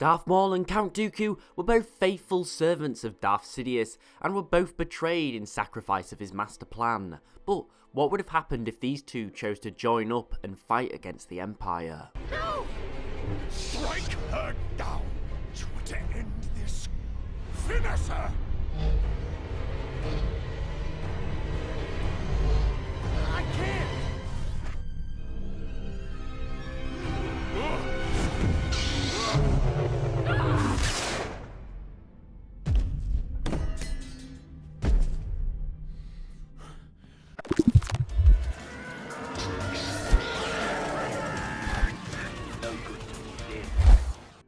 Darth Maul and Count Dooku were both faithful servants of Darth Sidious and were both betrayed in sacrifice of his master plan. But what would have happened if these two chose to join up and fight against the Empire? No! Strike her down! Try to end this. Finish her! I can't!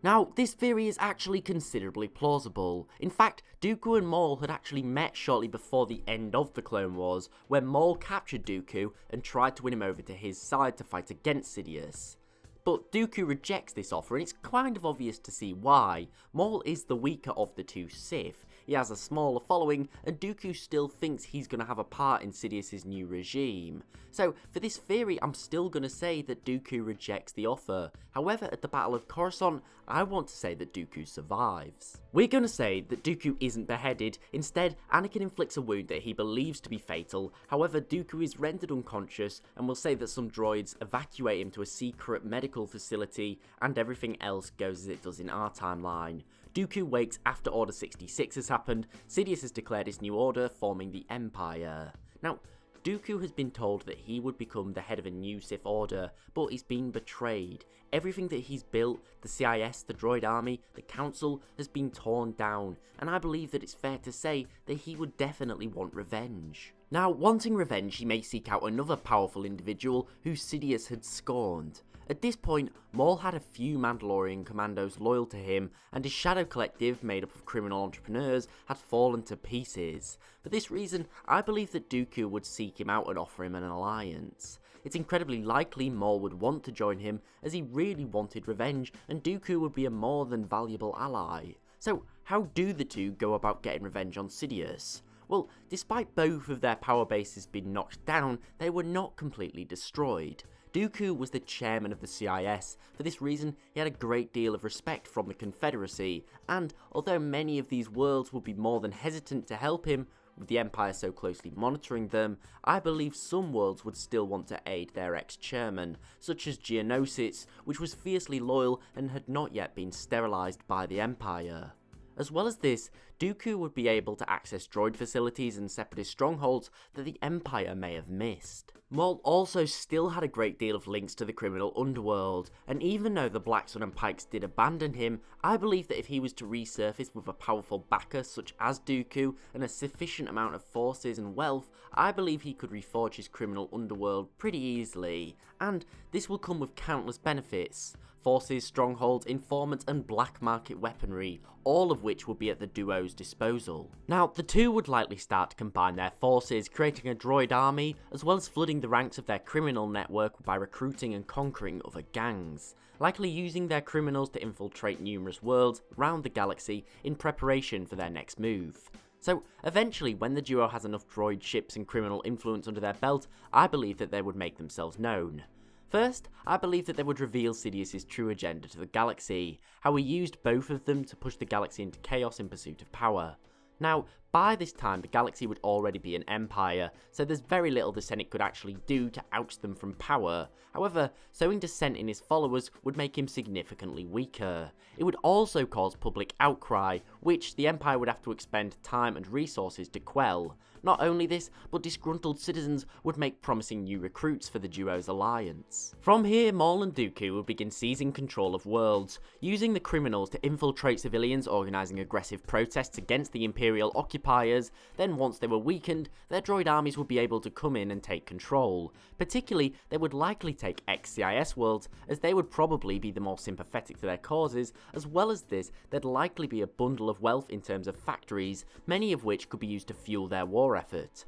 Now, this theory is actually considerably plausible. In fact, Dooku and Maul had actually met shortly before the end of the Clone Wars, where Maul captured Dooku and tried to win him over to his side to fight against Sidious. But Dooku rejects this offer, and it's kind of obvious to see why. Maul is the weaker of the two Sith. He has a smaller following, and Dooku still thinks he's going to have a part in Sidious's new regime. So, for this theory, I'm still going to say that Dooku rejects the offer. However, at the Battle of Coruscant, I want to say that Dooku survives. We're going to say that Dooku isn't beheaded. Instead, Anakin inflicts a wound that he believes to be fatal. However, Dooku is rendered unconscious, and we'll say that some droids evacuate him to a secret medical facility, and everything else goes as it does in our timeline. Dooku wakes after Order 66 has happened. Sidious has declared his new order, forming the Empire. Now, Dooku has been told that he would become the head of a new Sith order, but he's been betrayed. Everything that he's built, the CIS, the droid army, the council, has been torn down, and I believe that it's fair to say that he would definitely want revenge. Now, wanting revenge, he may seek out another powerful individual who Sidious had scorned. At this point, Maul had a few Mandalorian commandos loyal to him, and his shadow collective, made up of criminal entrepreneurs, had fallen to pieces. For this reason, I believe that Dooku would seek him out and offer him an alliance. It's incredibly likely Maul would want to join him, as he really wanted revenge, and Dooku would be a more than valuable ally. So, how do the two go about getting revenge on Sidious? Well, despite both of their power bases being knocked down, they were not completely destroyed. Dooku was the chairman of the CIS. For this reason, he had a great deal of respect from the Confederacy, and although many of these worlds would be more than hesitant to help him, with the Empire so closely monitoring them, I believe some worlds would still want to aid their ex-chairman, such as Geonosis, which was fiercely loyal and had not yet been sterilised by the Empire. As well as this, Dooku would be able to access droid facilities and separatist strongholds that the Empire may have missed. Maul also still had a great deal of links to the criminal underworld, and even though the Black Sun and Pikes did abandon him, I believe that if he was to resurface with a powerful backer such as Dooku and a sufficient amount of forces and wealth, I believe he could reforge his criminal underworld pretty easily, and this will come with countless benefits. Forces, strongholds, informants and black market weaponry, all of which would be at the duo's disposal. Now, the two would likely start to combine their forces, creating a droid army, as well as flooding the ranks of their criminal network by recruiting and conquering other gangs, likely using their criminals to infiltrate numerous worlds around the galaxy in preparation for their next move. So, eventually, when the duo has enough droid ships and criminal influence under their belt, I believe that they would make themselves known. First, I believe that they would reveal Sidious's true agenda to the galaxy, how he used both of them to push the galaxy into chaos in pursuit of power. Now, by this time, the galaxy would already be an empire, so there's very little the Senate could actually do to oust them from power. However, sowing dissent in his followers would make him significantly weaker. It would also cause public outcry, which the Empire would have to expend time and resources to quell. Not only this, but disgruntled citizens would make promising new recruits for the duo's alliance. From here, Maul and Dooku would begin seizing control of worlds, using the criminals to infiltrate civilians, organising aggressive protests against the Imperial occupiers. Then once they were weakened, their droid armies would be able to come in and take control. Particularly, they would likely take ex-CIS worlds, as they would probably be the more sympathetic to their causes. As well as this, there'd likely be a bundle of wealth in terms of factories, many of which could be used to fuel their war effort.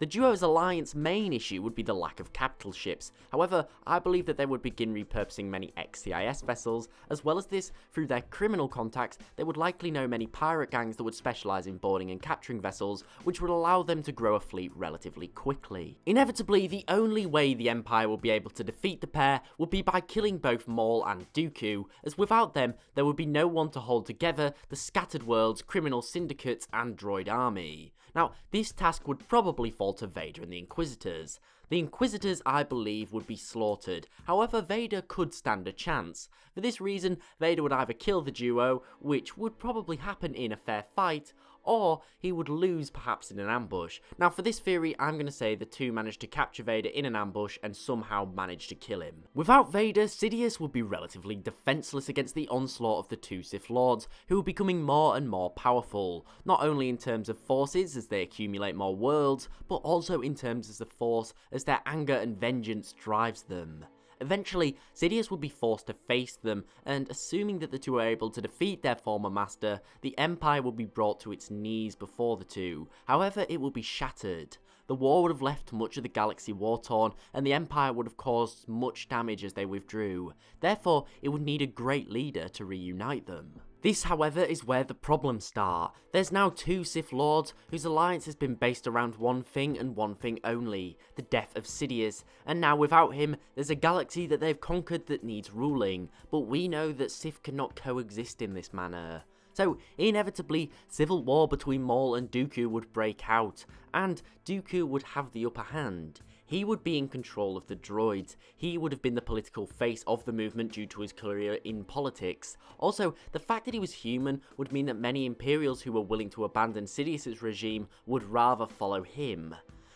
The duo's alliance main issue would be the lack of capital ships. However, I believe that they would begin repurposing many ex-CIS vessels. As well as this, through their criminal contacts, they would likely know many pirate gangs that would specialise in boarding and capturing vessels, which would allow them to grow a fleet relatively quickly. Inevitably, the only way the Empire will be able to defeat the pair would be by killing both Maul and Dooku, as without them, there would be no one to hold together the scattered worlds, criminal syndicates, and droid army. Now, this task would probably fall to Vader and the Inquisitors. The Inquisitors, I believe, would be slaughtered. However, Vader could stand a chance. For this reason, Vader would either kill the duo, which would probably happen in a fair fight, or he would lose perhaps in an ambush. Now for this theory, I'm going to say the two managed to capture Vader in an ambush and somehow managed to kill him. Without Vader, Sidious would be relatively defenseless against the onslaught of the two Sith Lords, who are becoming more and more powerful, not only in terms of forces as they accumulate more worlds, but also in terms of the Force as their anger and vengeance drives them. Eventually, Sidious would be forced to face them, and assuming that the two are able to defeat their former master, the Empire will be brought to its knees before the two. However, it will be shattered. The war would have left much of the galaxy war-torn, and the Empire would have caused much damage as they withdrew. Therefore, it would need a great leader to reunite them. This, however, is where the problems start. There's now two Sith Lords whose alliance has been based around one thing and one thing only, the death of Sidious, and now without him, there's a galaxy that they've conquered that needs ruling, but we know that Sith cannot coexist in this manner. So, inevitably, civil war between Maul and Dooku would break out, and Dooku would have the upper hand. He would be in control of the droids. He would have been the political face of the movement due to his career in politics. Also, the fact that he was human would mean that many Imperials who were willing to abandon Sidious's regime would rather follow him.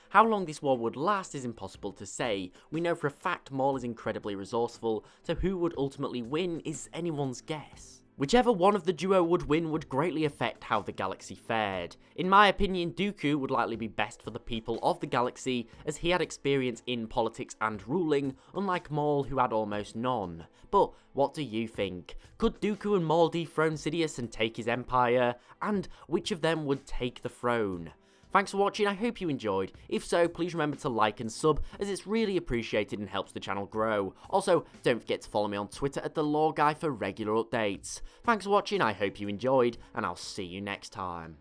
How long this war would last is impossible to say. We know for a fact Maul is incredibly resourceful, so who would ultimately win is anyone's guess. Whichever one of the duo would win would greatly affect how the galaxy fared. In my opinion, Dooku would likely be best for the people of the galaxy, as he had experience in politics and ruling, unlike Maul who had almost none. But what do you think? Could Dooku and Maul dethrone Sidious and take his empire? And which of them would take the throne? Thanks for watching, I hope you enjoyed. If so, please remember to like and sub, as it's really appreciated and helps the channel grow. Also, don't forget to follow me on Twitter at TheLoreGuy for regular updates. Thanks for watching, I hope you enjoyed, and I'll see you next time.